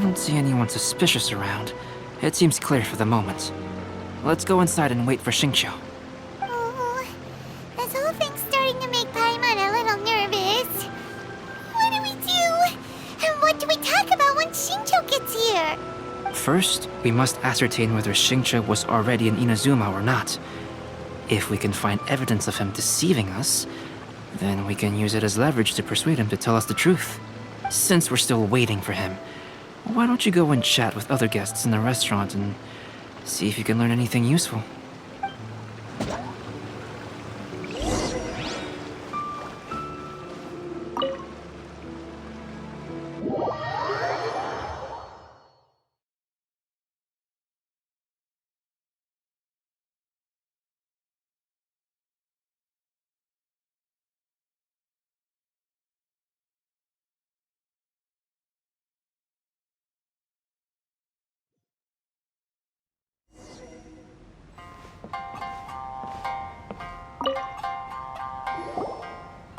don't see anyone suspicious around. It seems clear for the moment. Let's go inside and wait for XingQiu. Oh, this whole thing's starting to make Paimon a little nervous. What do we do? And what do we talk about when XingQiu gets here? First, we must ascertain whether XingQiu was already in Inazuma or not. If we can find evidence of him deceiving us, then we can use it as leverage to persuade him to tell us the truth. Since we're still waiting for him, why don't you go and chat with other guests in the restaurant and see if you can learn anything useful?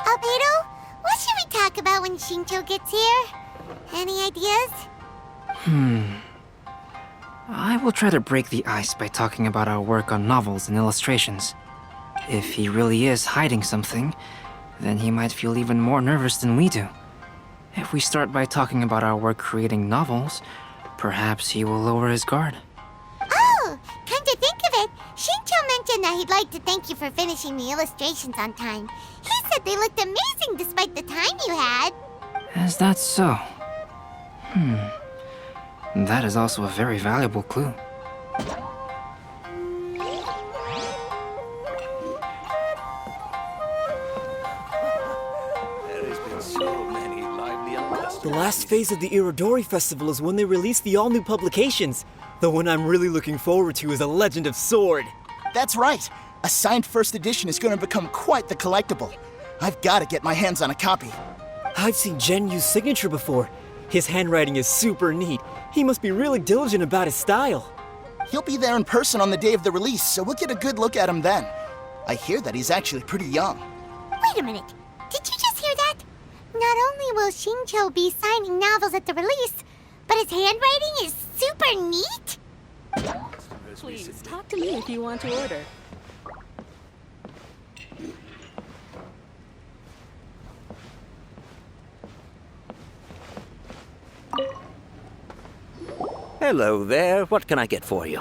Alberdo, what should we talk about when XingQiu gets here? Any ideas? I will try to break the ice by talking about our work on novels and illustrations. If he really is hiding something, then he might feel even more nervous than we do. If we start by talking about our work creating novels, perhaps he will lower his guard. Oh, come to think of it, XingQiu mentioned that he'd like to thank you for finishing the illustrations on time. He said they looked amazing despite the time you had. Is that so? That is also a very valuable clue. The last phase of the Irodori Festival is when they release the all-new publications. The one I'm really looking forward to is A Legend of Sword. That's right. A signed first edition is going to become quite the collectible. I've got to get my hands on a copy. I've seen Gen-Yu's signature before. His handwriting is super neat. He must be really diligent about his style. He'll be there in person on the day of the release, so we'll get a good look at him then. I hear that he's actually pretty young. Wait a minute, did you just hear that? Not only will XingQiu be signing novels at the release, but his handwriting is super neat? Please, talk to me if you want to order. Hello there. What can I get for you?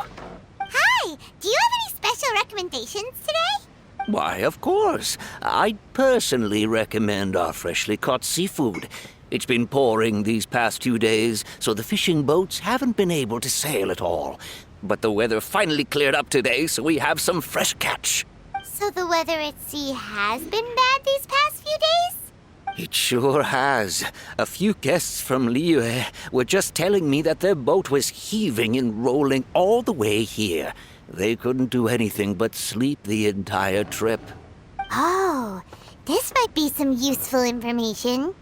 Hi, do you have any special recommendations today? Why, of course. I'd personally recommend our freshly caught seafood. It's been pouring these past 2 days, so the fishing boats haven't been able to sail at all. But the weather finally cleared up today, so we have some fresh catch. So the weather at sea has been bad these past few days? It sure has. A few guests from Liyue were just telling me that their boat was heaving and rolling all the way here. They couldn't do anything but sleep the entire trip. Oh, this might be some useful information.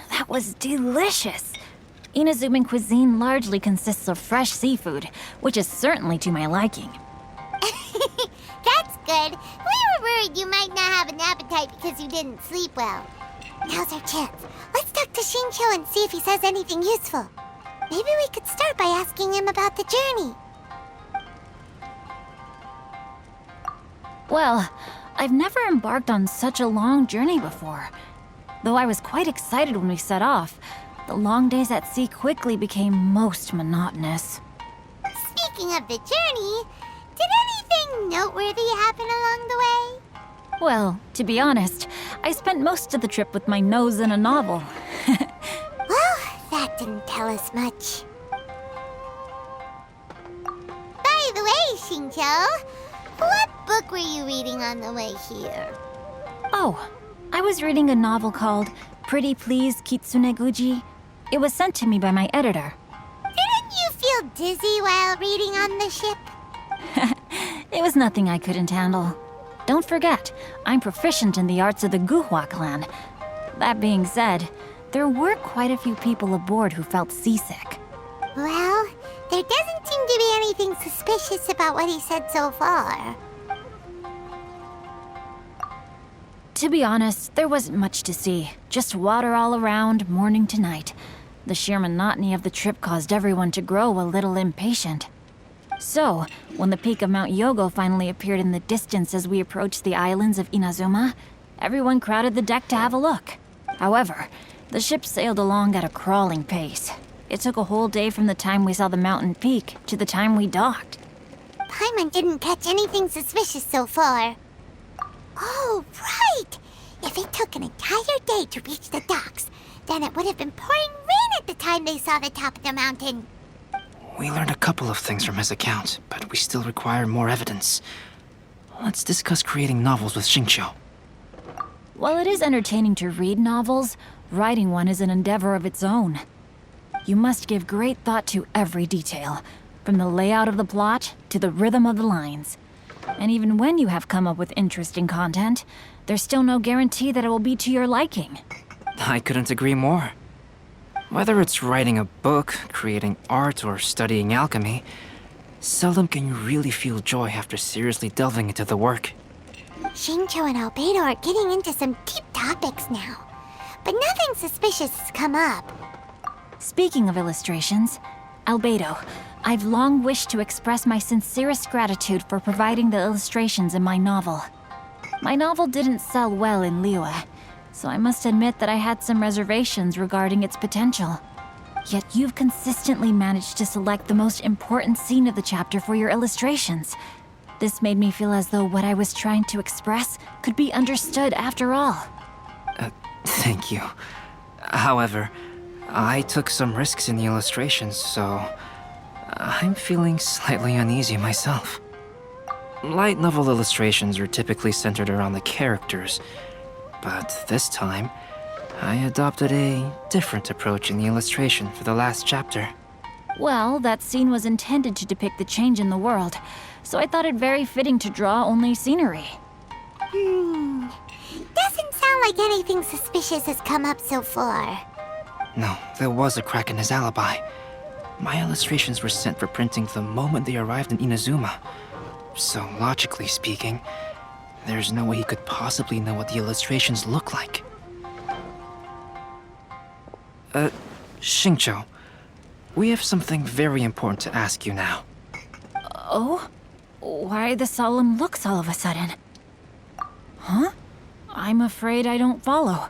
That was delicious. Inazuman cuisine largely consists of fresh seafood, which is certainly to my liking. That's good. We were worried you might not have an appetite because you didn't sleep well. Now's our chance. Let's talk to XingQiu and see if he says anything useful. Maybe we could start by asking him about the journey. Well, I've never embarked on such a long journey before. Though I was quite excited when we set off, the long days at sea quickly became most monotonous. Speaking of the journey, did anything noteworthy happen along the way? Well, to be honest, I spent most of the trip with my nose in a novel. Well, that didn't tell us much. By the way, XingQiu, what book were you reading on the way here? Oh, I was reading a novel called Pretty Please Kitsune Guji. It was sent to me by my editor. Didn't you feel dizzy while reading on the ship? It was nothing I couldn't handle. Don't forget, I'm proficient in the arts of the Guhua clan. That being said, there were quite a few people aboard who felt seasick. Well, there doesn't seem to be anything suspicious about what he said so far. To be honest, there wasn't much to see. Just water all around, morning to night. The sheer monotony of the trip caused everyone to grow a little impatient. So, when the peak of Mount Yogo finally appeared in the distance as we approached the islands of Inazuma, everyone crowded the deck to have a look. However, the ship sailed along at a crawling pace. It took a whole day from the time we saw the mountain peak to the time we docked. Paimon didn't catch anything suspicious so far. Oh, right! If it took an entire day to reach the docks, then it would have been pouring rain at the time they saw the top of the mountain. We learned a couple of things from his account, but we still require more evidence. Let's discuss creating novels with XingQiu. While it is entertaining to read novels, writing one is an endeavor of its own. You must give great thought to every detail, from the layout of the plot to the rhythm of the lines. And even when you have come up with interesting content, there's still no guarantee that it will be to your liking. I couldn't agree more. Whether it's writing a book, creating art, or studying alchemy, seldom can you really feel joy after seriously delving into the work. XingQiu and Alberdo are getting into some deep topics now, but nothing suspicious has come up. Speaking of illustrations, Alberdo, I've long wished to express my sincerest gratitude for providing the illustrations in my novel. My novel didn't sell well in Liyue, so I must admit that I had some reservations regarding its potential. Yet you've consistently managed to select the most important scene of the chapter for your illustrations. This made me feel as though what I was trying to express could be understood after all. Thank you. However, I took some risks in the illustrations, so I'm feeling slightly uneasy myself. Light novel illustrations are typically centered around the characters, but this time, I adopted a different approach in the illustration for the last chapter. Well, that scene was intended to depict the change in the world, so I thought it very fitting to draw only scenery. Doesn't sound like anything suspicious has come up so far. No, there was a crack in his alibi. My illustrations were sent for printing the moment they arrived in Inazuma. So, logically speaking, there's no way he could possibly know what the illustrations look like. XingQiu, we have something very important to ask you now. Oh? Why the solemn looks all of a sudden? Huh? I'm afraid I don't follow.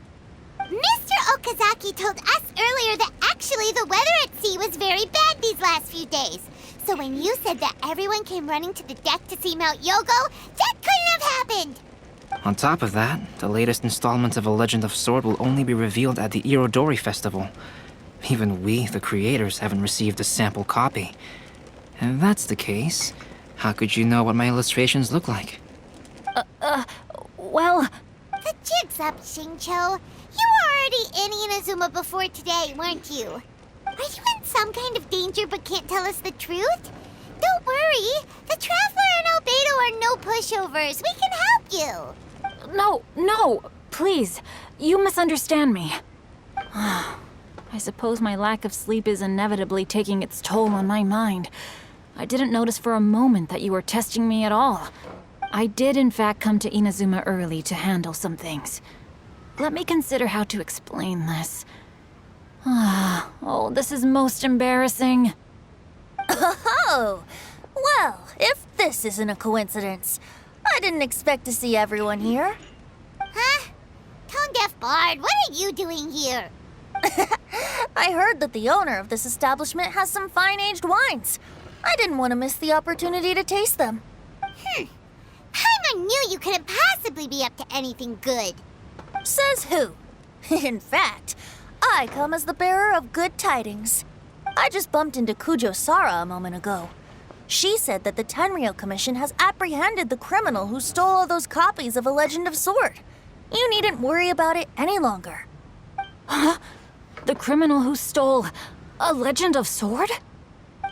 Mr. Okazaki told us earlier that actually the weather at sea was very bad these last few days. So when you said that everyone came running to the deck to see Mount Yogo, that couldn't have happened! On top of that, the latest installment of A Legend of Sword will only be revealed at the Irodori Festival. Even we, the creators, haven't received a sample copy. And if that's the case, how could you know what my illustrations look like? Well, The jig's up, XingQiu. You were already in Inazuma before today, weren't you? Are you in some kind of danger but can't tell us the truth? Don't worry. The Traveler and Albedo are no pushovers. We can help you. no, please. You misunderstand me. I suppose my lack of sleep is inevitably taking its toll on my mind. I didn't notice for a moment that you were testing me at all. I did, in fact, come to Inazuma early to handle some things. Let me consider how to explain this. Oh, this is most embarrassing. Oh, well, if this isn't a coincidence, I didn't expect to see everyone here. Huh? Tone-deaf Bard, what are you doing here? I heard that the owner of this establishment has some fine-aged wines. I didn't want to miss the opportunity to taste them. Paimon knew you couldn't possibly be up to anything good. Says who? In fact, I come as the bearer of good tidings. I just bumped into Kujo Sara a moment ago. She said that the Tenryou Commission has apprehended the criminal who stole all those copies of A Legend of Sword. You needn't worry about it any longer. Huh? The criminal who stole A Legend of Sword?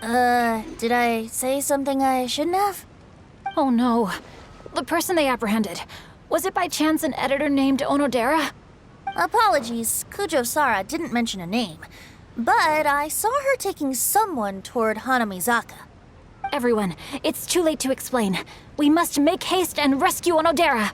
Did I say something I shouldn't have? Oh no. The person they apprehended. Was it by chance an editor named Onodera? Apologies, Kujo Sara didn't mention a name. But I saw her taking someone toward Hanamizaka. Everyone, it's too late to explain. We must make haste and rescue Onodera.